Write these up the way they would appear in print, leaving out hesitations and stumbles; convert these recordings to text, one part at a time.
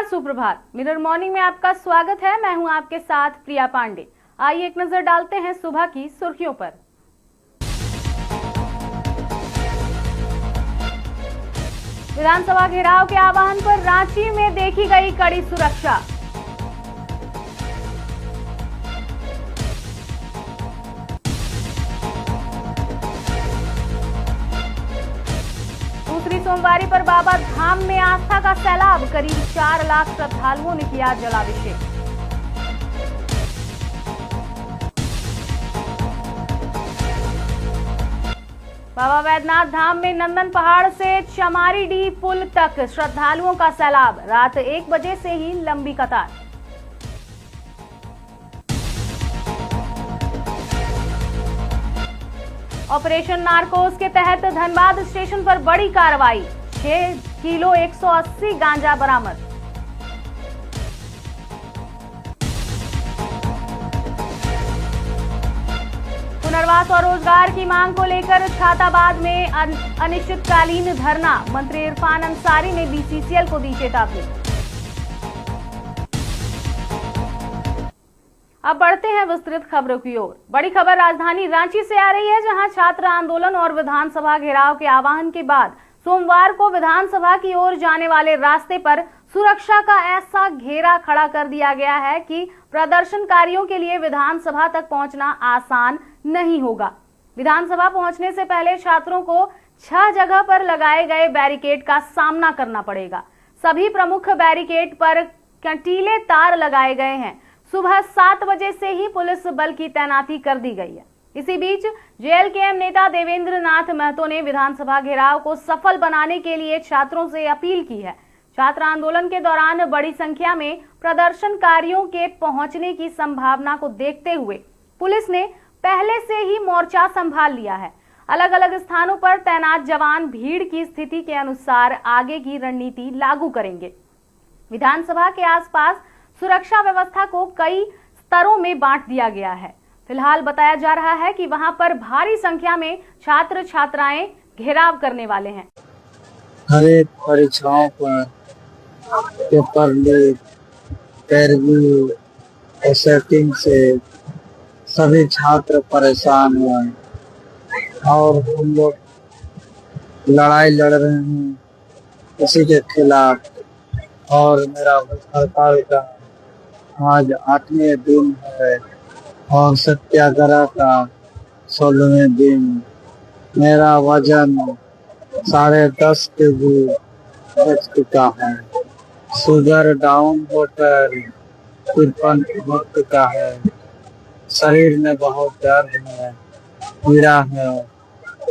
सुप्रभात। Mirror morning में आपका स्वागत है। मैं हूं आपके साथ प्रिया पांडे। आइए एक नजर डालते हैं सुबह की सुर्खियों पर। विधानसभा घेराव के आह्वान पर रांची में देखी गई कड़ी सुरक्षा। दूसरी सोमवारी पर बाबा धाम में आस्था का सैलाब। करीब 4 लाख श्रद्धालुओं ने किया जलाभिषेक। बाबा वैद्यनाथ धाम में नंदन पहाड़ से चमारीडीह पुल तक श्रद्धालुओं का सैलाब। रात 1 बजे से ही लंबी कतार। ऑपरेशन नारकोस के तहत धनबाद स्टेशन पर बड़ी कार्रवाई। 6 किलो 180 गांजा बरामद। पुनर्वास और रोजगार की मांग को लेकर छाताबाद में अनिश्चितकालीन धरना। मंत्री इरफान अंसारी ने बीसीसीएल को दी चेतावनी। अब बढ़ते हैं विस्तृत खबरों की ओर। बड़ी खबर राजधानी रांची से आ रही है, जहां छात्र आंदोलन और विधानसभा घेराव के आह्वान के बाद सोमवार को विधानसभा की ओर जाने वाले रास्ते पर सुरक्षा का ऐसा घेरा खड़ा कर दिया गया है कि प्रदर्शनकारियों के लिए विधानसभा तक पहुंचना आसान नहीं होगा। विधानसभा पहुंचने से पहले छात्रों को 6 जगह पर लगाए गए बैरिकेड का सामना करना पड़ेगा। सभी प्रमुख बैरिकेड पर कंटीले तार लगाए गए हैं। सुबह 7 बजे से ही पुलिस बल की तैनाती कर दी गई है। इसी बीच जेएलकेएम नेता देवेंद्र नाथ महतो ने विधानसभा घेराव को सफल बनाने के लिए छात्रों से अपील की है। छात्र आंदोलन के दौरान बड़ी संख्या में प्रदर्शनकारियों के पहुंचने की संभावना को देखते हुए पुलिस ने पहले से ही मोर्चा संभाल लिया है। अलग अलग स्थानों पर तैनात जवान भीड़ की स्थिति के अनुसार आगे की रणनीति लागू करेंगे। विधानसभा के आसपास सुरक्षा व्यवस्था को कई स्तरों में बांट दिया गया है। फिलहाल बताया जा रहा है कि वहां पर भारी संख्या में छात्र छात्राएं घेराव करने वाले हैं। हरेक परीक्षाओं पर पेपर लीक, इंटरव्यू सेटिंग से सभी छात्र परेशान हुए और हम लोग लड़ाई लड़ रहे हैं इसी के खिलाफ। और मेरा हड़ताल का आज 8वें दिन है और सत्याग्रह का 16वें दिन। मेरा वजन 10.5 केजी बढ़ चुका है। शुगर डाउन होकर 53 हो चुका है। शरीर में बहुत दर्द है, पीड़ा है,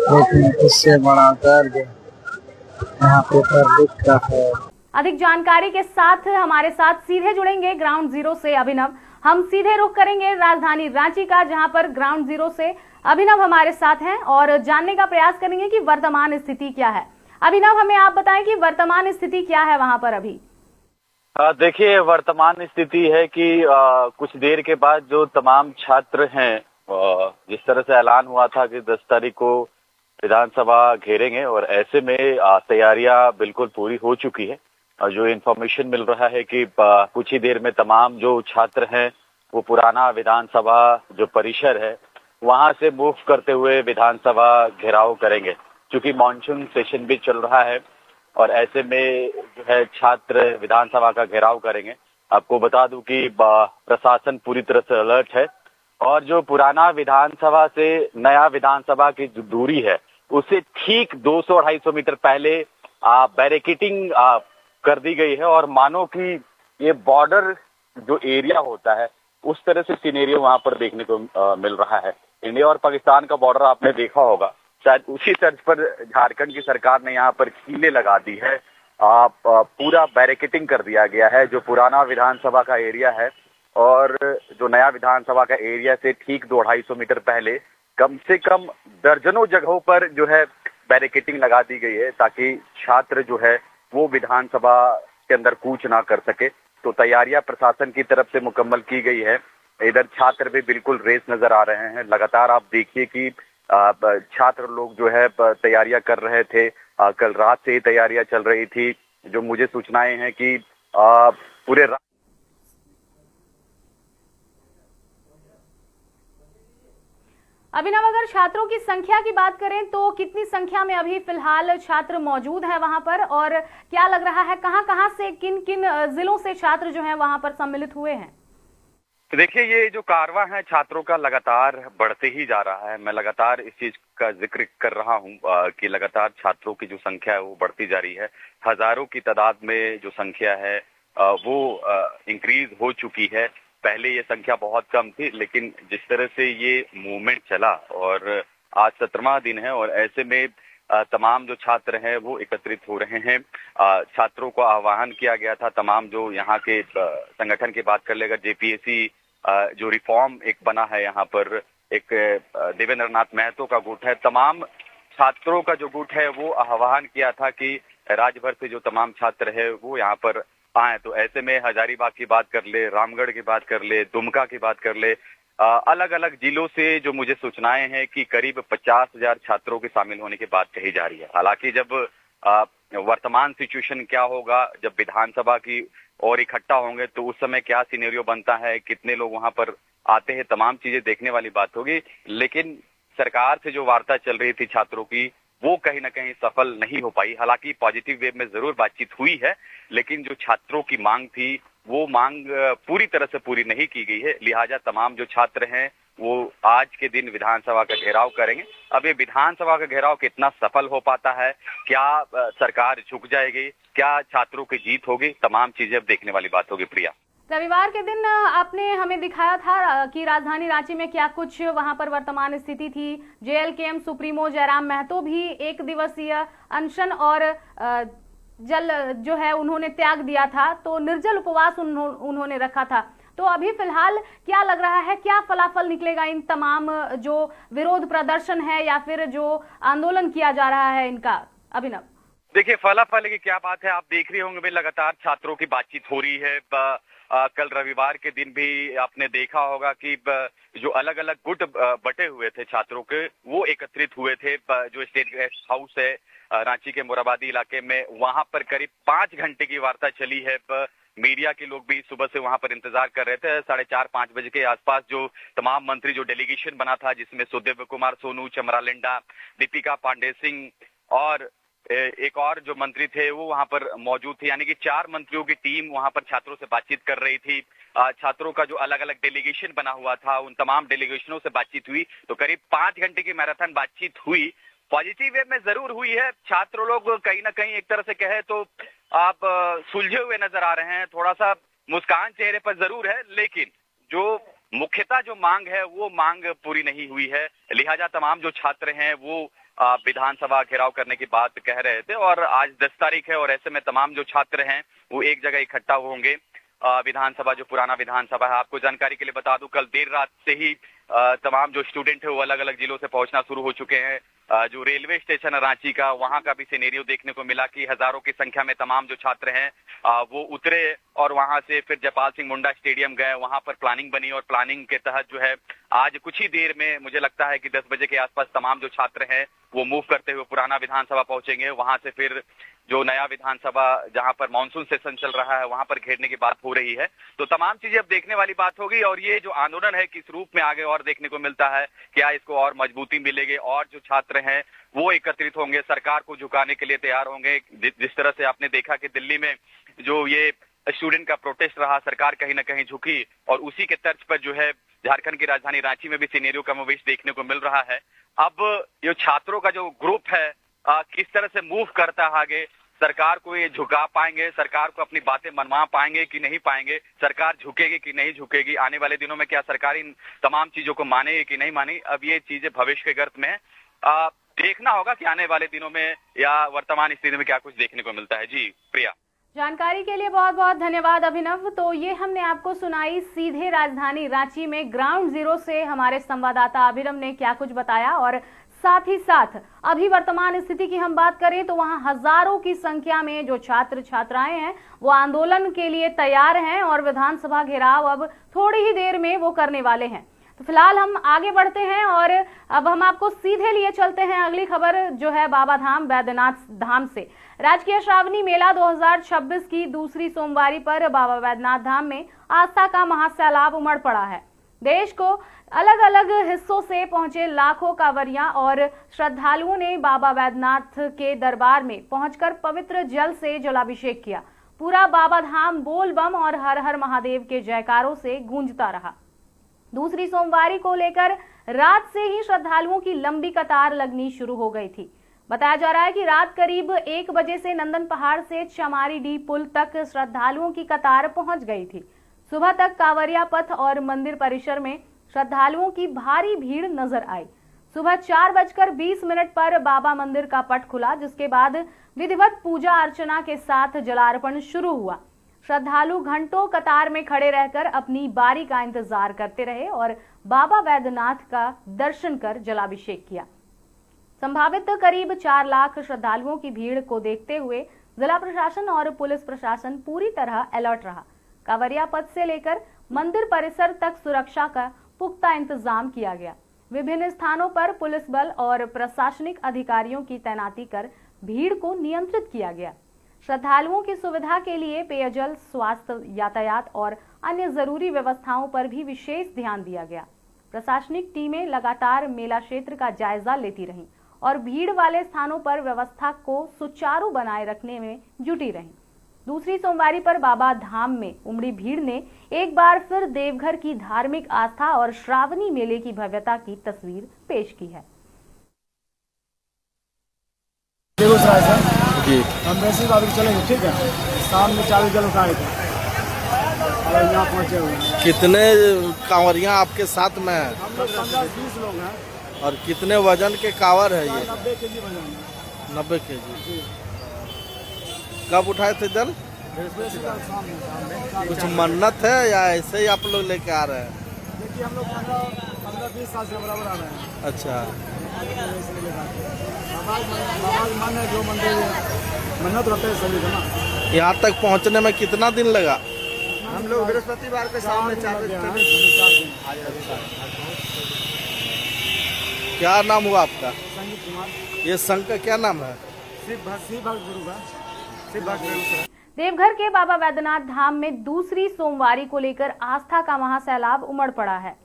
लेकिन इससे बड़ा दर्द यहाँ पे लिख रहा है। अधिक जानकारी के साथ हमारे साथ सीधे जुड़ेंगे ग्राउंड जीरो से अभिनव। हम सीधे रुख करेंगे राजधानी रांची का, जहां पर ग्राउंड जीरो से अभिनव हमारे साथ हैं और जानने का प्रयास करेंगे कि वर्तमान स्थिति क्या है। अभिनव, हमें आप बताएं कि वर्तमान स्थिति क्या है वहां पर अभी। देखिए, वर्तमान स्थिति है कि कुछ देर के बाद जो तमाम छात्र हैं, जिस तरह से ऐलान हुआ था कि 10 तारीख को विधानसभा घेरेंगे और ऐसे में तैयारियां बिल्कुल पूरी हो चुकी है। जो इन्फॉर्मेशन मिल रहा है कि कुछ ही देर में तमाम जो छात्र हैं वो पुराना विधानसभा जो परिसर है वहां से मूव करते हुए विधानसभा घेराव करेंगे। क्योंकि मानसून सेशन भी चल रहा है और ऐसे में जो है छात्र विधानसभा का घेराव करेंगे। आपको बता दूं कि प्रशासन पूरी तरह से अलर्ट है और जो पुराना विधानसभा से नया विधानसभा की जो दूरी है उससे ठीक 200-250 मीटर पहले बैरिकेटिंग कर दी गई है और मानो कि ये बॉर्डर जो एरिया होता है उस तरह से सिनेरियो वहां पर देखने को मिल रहा है। इंडिया और पाकिस्तान का बॉर्डर आपने देखा होगा, शायद उसी तर्ज पर झारखंड की सरकार ने यहाँ पर कीलें लगा दी है। पूरा बैरिकेटिंग कर दिया गया है जो पुराना विधानसभा का एरिया है और जो नया विधानसभा का एरिया से ठीक 200-250 मीटर पहले कम से कम दर्जनों जगहों पर जो है बैरिकेटिंग लगा दी गई है ताकि छात्र जो है वो विधानसभा के अंदर कूच ना कर सके। तो तैयारियां प्रशासन की तरफ से मुकम्मल की गई है। इधर छात्र भी बिल्कुल रेस नजर आ रहे हैं। लगातार आप देखिए कि छात्र लोग जो है तैयारियां कर रहे थे। कल रात से ही तैयारियां चल रही थी। जो मुझे सूचनाएं हैं कि पूरे अभिनव, अगर छात्रों की संख्या की बात करें तो कितनी संख्या में अभी फिलहाल छात्र मौजूद है वहां पर, और क्या लग रहा है कहां से किन किन जिलों से छात्र जो हैं वहां पर सम्मिलित हुए हैं? देखिए, ये जो कारवां है छात्रों का लगातार बढ़ते ही जा रहा है। मैं लगातार इस चीज का जिक्र कर रहा हूँ कि लगातार छात्रों की जो संख्या है वो बढ़ती जा रही है। हजारों की तादाद में जो संख्या है वो इंक्रीज हो चुकी है। पहले ये संख्या बहुत कम थी, लेकिन जिस तरह से ये मूवमेंट चला और आज 17वां दिन है और ऐसे में तमाम जो छात्र हैं वो एकत्रित हो रहे हैं। छात्रों को आह्वान किया गया था, तमाम जो यहाँ के संगठन की बात कर ले, अगर जेपीएससी जो रिफॉर्म एक बना है यहाँ पर, एक देवेंद्र नाथ महतो का गुट है, तमाम छात्रों का जो गुट है वो आह्वान किया था कि राज्य भर से जो तमाम छात्र है वो यहाँ पर आए। तो ऐसे में हजारीबाग की बात कर ले, रामगढ़ की बात कर ले, दुमका की बात कर ले, अलग अलग जिलों से जो मुझे सूचनाएं हैं कि करीब 50,000 छात्रों के शामिल होने की बात कही जा रही है। हालांकि जब वर्तमान सिचुएशन क्या होगा, जब विधानसभा की और इकट्ठा होंगे तो उस समय क्या सिनेरियो बनता है, कितने लोग वहां पर आते हैं, तमाम चीजें देखने वाली बात होगी। लेकिन सरकार से जो वार्ता चल रही थी छात्रों की, वो कहीं ना कहीं सफल नहीं हो पाई। हालांकि पॉजिटिव वे में जरूर बातचीत हुई है, लेकिन जो छात्रों की मांग थी वो मांग पूरी तरह से पूरी नहीं की गई है। लिहाजा तमाम जो छात्र हैं वो आज के दिन विधानसभा का घेराव करेंगे। अब ये विधानसभा का घेराव कितना सफल हो पाता है, क्या सरकार झुक जाएगी, क्या छात्रों की जीत होगी, तमाम चीजें अब देखने वाली बात होगी। प्रिया, रविवार के दिन आपने हमें दिखाया था कि राजधानी रांची में क्या कुछ वहां पर वर्तमान स्थिति थी। जेएलकेएम सुप्रीमो जयराम महतो भी एक दिवसीय अनशन और जल जो है उन्होंने त्याग दिया था, तो निर्जल उपवास उन्होंने रखा था। तो अभी फिलहाल क्या लग रहा है, क्या फलाफल निकलेगा इन तमाम जो विरोध प्रदर्शन है या फिर जो आंदोलन किया जा रहा है इनका? अभिनव, देखिए, फलाफल की क्या बात है, आप देख रहे होंगे लगातार छात्रों की बातचीत हो रही है। कल रविवार के दिन भी आपने देखा होगा कि जो अलग अलग गुट बटे हुए थे छात्रों के, वो एकत्रित हुए थे। जो स्टेट गेस्ट हाउस है रांची के मोराबादी इलाके में, वहां पर करीब 5 घंटे की वार्ता चली है। मीडिया के लोग भी सुबह से वहां पर इंतजार कर रहे थे। 4:30-5 बजे के आसपास जो तमाम मंत्री, जो डेलीगेशन बना था, जिसमें सुदेव कुमार सोनू, चमरा लिंडा, दीपिका पांडे सिंह और एक और जो मंत्री थे वो वहां पर मौजूद थे। यानी कि 4 मंत्रियों की टीम वहां पर छात्रों से बातचीत कर रही थी। छात्रों का जो अलग अलग डेलीगेशन बना हुआ था, उन तमाम डेलीगेशनों से बातचीत हुई। तो करीब 5 घंटे की मैराथन बातचीत हुई। पॉजिटिव वे में जरूर हुई है। छात्र लोग कहीं ना कहीं एक तरह से कहे तो आप सुलझे हुए नजर आ रहे हैं, थोड़ा सा मुस्कान चेहरे पर जरूर है, लेकिन जो मुख्यतः जो मांग है वो मांग पूरी नहीं हुई है। लिहाजा तमाम जो छात्र हैं वो विधानसभा घेराव करने की बात कह रहे थे और आज 10 तारीख है और ऐसे में तमाम जो छात्र हैं वो एक जगह इकट्ठा होंगे। विधानसभा, जो पुराना विधानसभा है, आपको जानकारी के लिए बता दूं, कल देर रात से ही तमाम जो स्टूडेंट है वो अलग अलग जिलों से पहुंचना शुरू हो चुके हैं। जो रेलवे स्टेशन है रांची का, वहां का भी सिनेरियो देखने को मिला कि हजारों की संख्या में तमाम जो छात्र हैं वो उतरे और वहां से फिर जयपाल सिंह मुंडा स्टेडियम गए। वहां पर प्लानिंग बनी और प्लानिंग के तहत जो है आज कुछ ही देर में, मुझे लगता है कि 10 बजे के आसपास तमाम जो छात्र हैं वो मूव करते हुए पुराना विधानसभा पहुंचेंगे। वहां से फिर जो नया विधानसभा, जहां पर मानसून सेशन चल रहा है, वहां पर घेरने की बात हो रही है। तो तमाम चीजें अब देखने वाली बात होगी और ये जो आंदोलन है किस रूप में आगे और देखने को मिलता है, क्या इसको और मजबूती मिलेगी और जो छात्र हैं वो एकत्रित होंगे, सरकार को झुकाने के लिए तैयार होंगे। जिस तरह से आपने देखा कि दिल्ली में जो ये स्टूडेंट का प्रोटेस्ट रहा, सरकार कहीं ना कहीं झुकी और उसी के तर्ज पर जो है झारखंड की राजधानी रांची में भी सिनेरियो कमोबेश देखने को मिल रहा है। अब ये छात्रों का जो ग्रुप है किस तरह से मूव करता है आगे, सरकार को ये झुका पाएंगे, सरकार को अपनी बातें मनवा पाएंगे कि नहीं पाएंगे, सरकार झुकेगी कि नहीं झुकेगी, आने वाले दिनों में क्या सरकार इन तमाम चीजों को मानेगी कि नहीं मानेगी, अब ये चीजें भविष्य के गर्त में देखना होगा कि आने वाले दिनों में या वर्तमान स्थिति में क्या कुछ देखने को मिलता है। जी प्रिया, जानकारी के लिए बहुत बहुत धन्यवाद अभिनव। तो ये हमने आपको सुनाई सीधे राजधानी रांची में ग्राउंड जीरो से हमारे संवाददाता अभिनव ने क्या कुछ बताया, और साथ ही साथ अभी वर्तमान स्थिति की हम बात करें तो वहां हजारों की संख्या में जो छात्र छात्राएं हैं वो आंदोलन के लिए तैयार हैं और विधानसभा घेराव अब थोड़ी ही देर में वो करने वाले हैं। तो फिलहाल हम आगे बढ़ते हैं और अब हम आपको सीधे लिए चलते हैं अगली खबर जो है बाबा धाम वैद्यनाथ धाम से। राजकीय श्रावणी मेला 2026 की दूसरी सोमवारी पर बाबा वैद्यनाथ धाम में आस्था का महासैलाब उमड़ पड़ा है। देश को अलग अलग हिस्सों से पहुंचे लाखों कांवरियां और श्रद्धालुओं ने बाबा वैद्यनाथ के दरबार में पहुंचकर पवित्र जल से जलाभिषेक किया। पूरा बाबा धाम बोल बम और हर हर महादेव के जयकारों से गूंजता रहा। दूसरी सोमवारी को लेकर रात से ही श्रद्धालुओं की लंबी कतार लगनी शुरू हो गई थी। बताया जा रहा है कि रात करीब 1 बजे से नंदन पहाड़ से चमारीडीह पुल तक श्रद्धालुओं की कतार पहुंच गई थी। सुबह तक कांवरिया पथ और मंदिर परिसर में श्रद्धालुओं की भारी भीड़ नजर आई। सुबह 4:20 पर बाबा मंदिर का पट खुला, जिसके बाद विधिवत पूजा अर्चना के साथ जलार्पण शुरू हुआ। श्रद्धालु घंटों कतार में खड़े रहकर अपनी बारी का इंतजार करते रहे और बाबा वैद्यनाथ का दर्शन कर जलाभिषेक किया। संभावित करीब 4 लाख श्रद्धालुओं की भीड़ को देखते हुए जिला प्रशासन और पुलिस प्रशासन पूरी तरह अलर्ट रहा। कांवरिया पथ से लेकर मंदिर परिसर तक सुरक्षा का पुख्ता इंतजाम किया गया। विभिन्न स्थानों पर पुलिस बल और प्रशासनिक अधिकारियों की तैनाती कर भीड़ को नियंत्रित किया गया। श्रद्धालुओं की सुविधा के लिए पेयजल, स्वास्थ्य, यातायात और अन्य जरूरी व्यवस्थाओं पर भी विशेष ध्यान दिया गया। प्रशासनिक टीमें लगातार मेला क्षेत्र का जायजा लेती रहीं और भीड़ वाले स्थानों पर व्यवस्था को सुचारू बनाए रखने में जुटी रहीं। दूसरी सोमवारी पर बाबा धाम में उमड़ी भीड़ ने एक बार फिर देवघर की धार्मिक आस्था और श्रावणी मेले की भव्यता की तस्वीर पेश की है। बेगूसराय से जी हम वैसे बाबू चलेंगे, ठीक है। शाम में 4 बजे उठाए थे और यहाँ पहुँचे हुए। कितने कांवरियाँ आपके साथ में हैं? हम लोग 15-20 लोग हैं। और कितने वजन के कांवर है ये? 90 केजी वजन है। 90 केजी। कब उठाए थे जल? कुछ मन्नत है या ऐसे ही आप लोग लेके आ रहे हैं? देखिए हम लोग 15-20 साल से बराबर आ रहे हैं। अच्छा, मन है जो मंदिर मन्नत रहते हैं सभी ना। यहाँ तक पहुँचने में कितना दिन लगा? हम लोग बृहस्पतिवार के शाम में 4 बजे। क्या नाम हुआ आपका? संगीत कुमार। ये संघ का क्या नाम है? शिव भक्त गुरु का शिव भक्त। देवघर के बाबा वैद्यनाथ धाम में दूसरी सोमवारी को लेकर आस्था का महासैलाब उमड़ पड़ा है।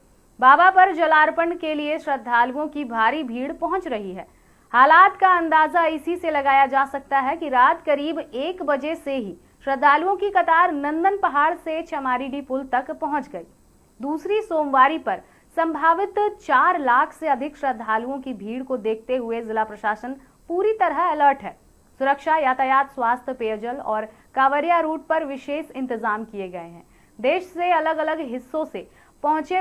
बाबा पर जलार्पण के लिए श्रद्धालुओं की भारी भीड़ पहुंच रही है। हालात का अंदाजा इसी से लगाया जा सकता है कि रात करीब 1 बजे से ही श्रद्धालुओं की कतार नंदन पहाड़ से चमारीडीह पुल तक पहुंच गई। दूसरी सोमवारी पर संभावित 4 लाख से अधिक श्रद्धालुओं की भीड़ को देखते हुए जिला प्रशासन पूरी तरह अलर्ट है। सुरक्षा, यातायात, स्वास्थ्य, पेयजल और कांवरिया रूट पर विशेष इंतजाम किए गए हैं। देश से अलग अलग हिस्सों से पहुंचे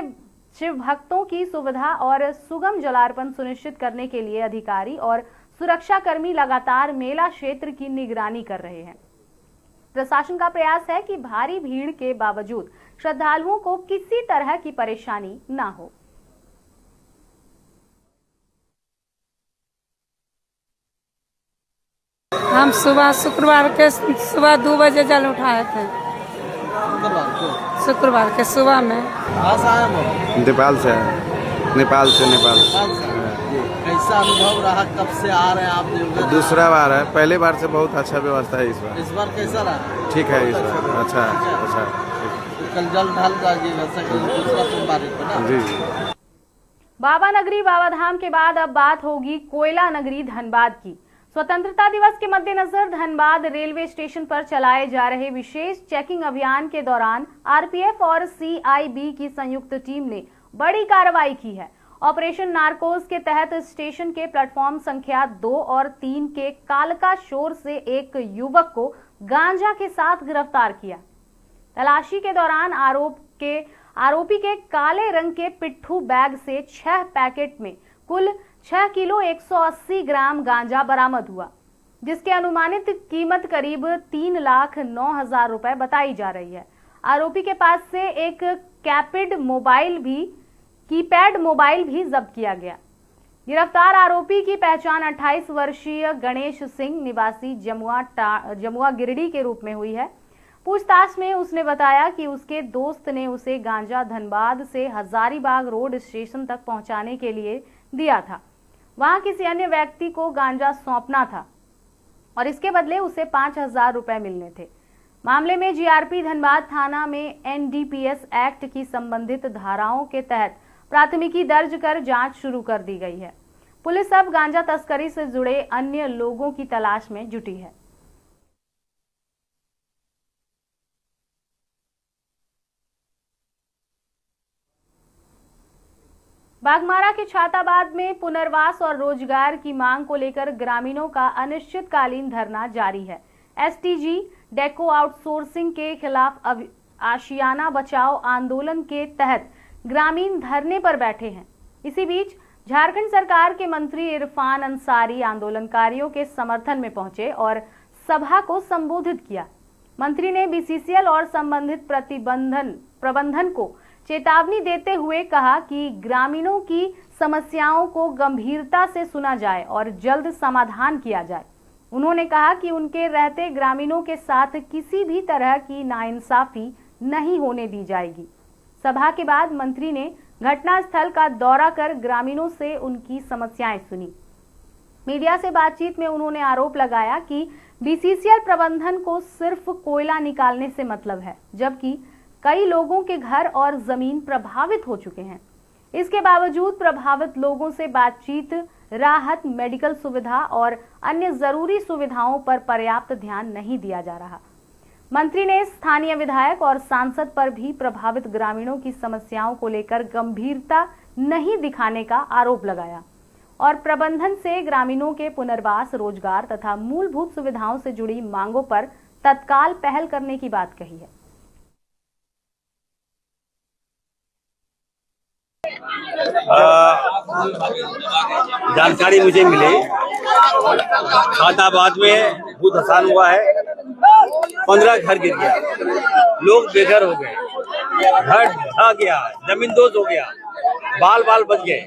शिव भक्तों की सुविधा और सुगम जलार्पण सुनिश्चित करने के लिए अधिकारी और सुरक्षा कर्मी लगातार मेला क्षेत्र की निगरानी कर रहे हैं। प्रशासन का प्रयास है कि भारी भीड़ के बावजूद श्रद्धालुओं को किसी तरह की परेशानी न हो। हम शुक्रवार के सुबह 2 बजे जल उठाए थे। शुक्रवार के सुबह में। नेपाल से। कैसा अनुभव रहा? कब से आ रहे हैं आप देवघर? दूसरा बार है, पहले बार से बहुत अच्छा व्यवस्था है इस बार कैसा रहा? ठीक है, इस बार अच्छा। तो कल जल ढाल दूसरा सोमवारी को ना? जी। बाबा नगरी बाबा धाम के बाद अब बात होगी कोयला नगरी धनबाद की। स्वतंत्रता दिवस के मद्देनजर धनबाद रेलवे स्टेशन पर चलाए जा रहे विशेष चेकिंग अभियान के दौरान आरपीएफ और सीआईबी की संयुक्त टीम ने बड़ी कार्रवाई की है। ऑपरेशन नारकोस के तहत स्टेशन के प्लेटफॉर्म संख्या 2 और 3 के कालका शोर से एक युवक को गांजा के साथ गिरफ्तार किया। तलाशी के दौरान आरोपी के काले रंग के पिट्ठू बैग से 6 पैकेट में कुल 6 किलो 180 ग्राम गांजा बरामद हुआ, जिसकी अनुमानित कीमत करीब 3,09,000 रुपए बताई जा रही है। आरोपी के पास से एक कीपैड मोबाइल भी जब्त किया गया। गिरफ्तार आरोपी की पहचान 28 वर्षीय गणेश सिंह निवासी जमुआ गिरिडीह के रूप में हुई है। पूछताछ में उसने बताया कि उसके दोस्त ने उसे गांजा धनबाद से हजारीबाग रोड स्टेशन तक पहुंचाने के लिए दिया था। वहां किसी अन्य व्यक्ति को गांजा सौंपना था और इसके बदले उसे 5,000 रुपए मिलने थे। मामले में जीआरपी धनबाद थाना में एनडीपीएस एक्ट की संबंधित धाराओं के तहत प्राथमिकी दर्ज कर जांच शुरू कर दी गई है। पुलिस अब गांजा तस्करी से जुड़े अन्य लोगों की तलाश में जुटी है। बागमारा के छाताबाद में पुनर्वास और रोजगार की मांग को लेकर ग्रामीणों का अनिश्चितकालीन धरना जारी है। एसटीजी डेको आउटसोर्सिंग के खिलाफ आशियाना बचाओ आंदोलन के तहत ग्रामीण धरने पर बैठे हैं। इसी बीच झारखंड सरकार के मंत्री इरफान अंसारी आंदोलनकारियों के समर्थन में पहुंचे और सभा को संबोधित किया। मंत्री ने बीसीसीएल और संबंधित प्रबंधन को चेतावनी देते हुए कहा कि ग्रामीणों की समस्याओं को गंभीरता से सुना जाए और जल्द समाधान किया जाए। उन्होंने कहा कि उनके रहते ग्रामीणों के साथ किसी भी तरह की नाइंसाफी नहीं होने दी जाएगी। सभा के बाद मंत्री ने घटनास्थल का दौरा कर ग्रामीणों से उनकी समस्याएं सुनी। मीडिया से बातचीत में उन्होंने आरोप लगाया कि बीसीसीएल प्रबंधन को सिर्फ कोयला निकालने से मतलब है, जबकि कई लोगों के घर और जमीन प्रभावित हो चुके हैं। इसके बावजूद प्रभावित लोगों से बातचीत, राहत, मेडिकल सुविधा और अन्य जरूरी सुविधाओं पर पर्याप्त ध्यान नहीं दिया जा रहा। मंत्री ने स्थानीय विधायक और सांसद पर भी प्रभावित ग्रामीणों की समस्याओं को लेकर गंभीरता नहीं दिखाने का आरोप लगाया और प्रबंधन से ग्रामीणों के पुनर्वास, रोजगार तथा मूलभूत सुविधाओं से जुड़ी मांगों पर तत्काल पहल करने की बात कही है। जानकारी मुझे मिली, छाताबाद में भूत हसान हुआ है। 15 घर गिर गया, लोग बेघर हो गए, घर ढह गया, जमीन दोज हो गया, बाल बाल बच गए।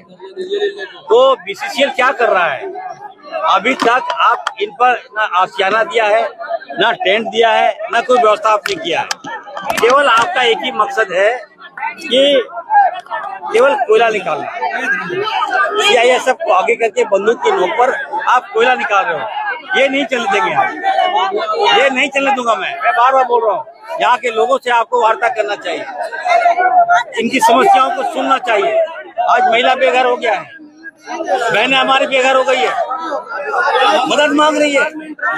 तो बीसीसीएल क्या कर रहा है? अभी तक आप इन पर ना आशियाना दिया है, ना टेंट दिया है, ना कोई व्यवस्था आपने किया है। केवल आपका एक ही मकसद है कि केवल कोयला निकालना। सीआईएसएफ को आगे करके बंदूक की नोक पर आप कोयला निकाल रहे हो, ये नहीं चलने देंगे हम, ये नहीं चलने दूंगा। मैं बार बार बोल रहा हूँ, यहाँ के लोगों से आपको वार्ता करना चाहिए, इनकी समस्याओं को सुनना चाहिए। आज महिला बेघर हो गया है, बहनें हमारी बेघर हो गई है, मदद मांग रही है।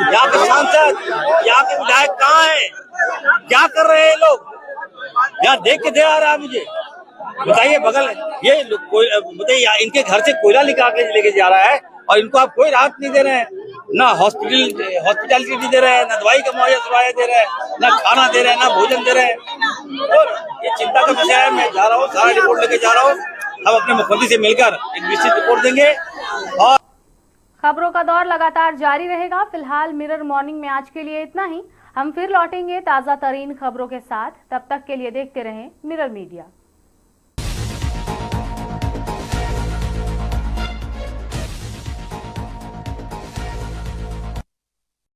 यहाँ के सांसद, यहाँ के विधायक कहाँ है? क्या कर रहे हैं लोग? यहाँ देख के दे आ रहा है मुझे। बताइए, बगल ये बताइए, इनके घर से कोयला निकाल के लेके जा रहा है और इनको आप कोई राहत नहीं दे रहे हैं, ना हॉस्पिटलिटी नहीं दे रहे हैं, ना दवाई का मुहैया दे रहे हैं, ना खाना दे रहे हैं, ना भोजन दे रहे हैं। और ये चिंता का विषय है। मैं जा रहा हूँ, सारा रिपोर्ट लेके जा रहा हूँ। हम अपने मुख्यमंत्री से मिलकर एक विस्तृत रिपोर्ट देंगे। और खबरों का दौर लगातार जारी रहेगा। फिलहाल मिरर मॉर्निंग में आज के लिए इतना ही। हम फिर लौटेंगे ताजा तरीन खबरों के साथ। तब तक के लिए देखते रहें मिरर मीडिया।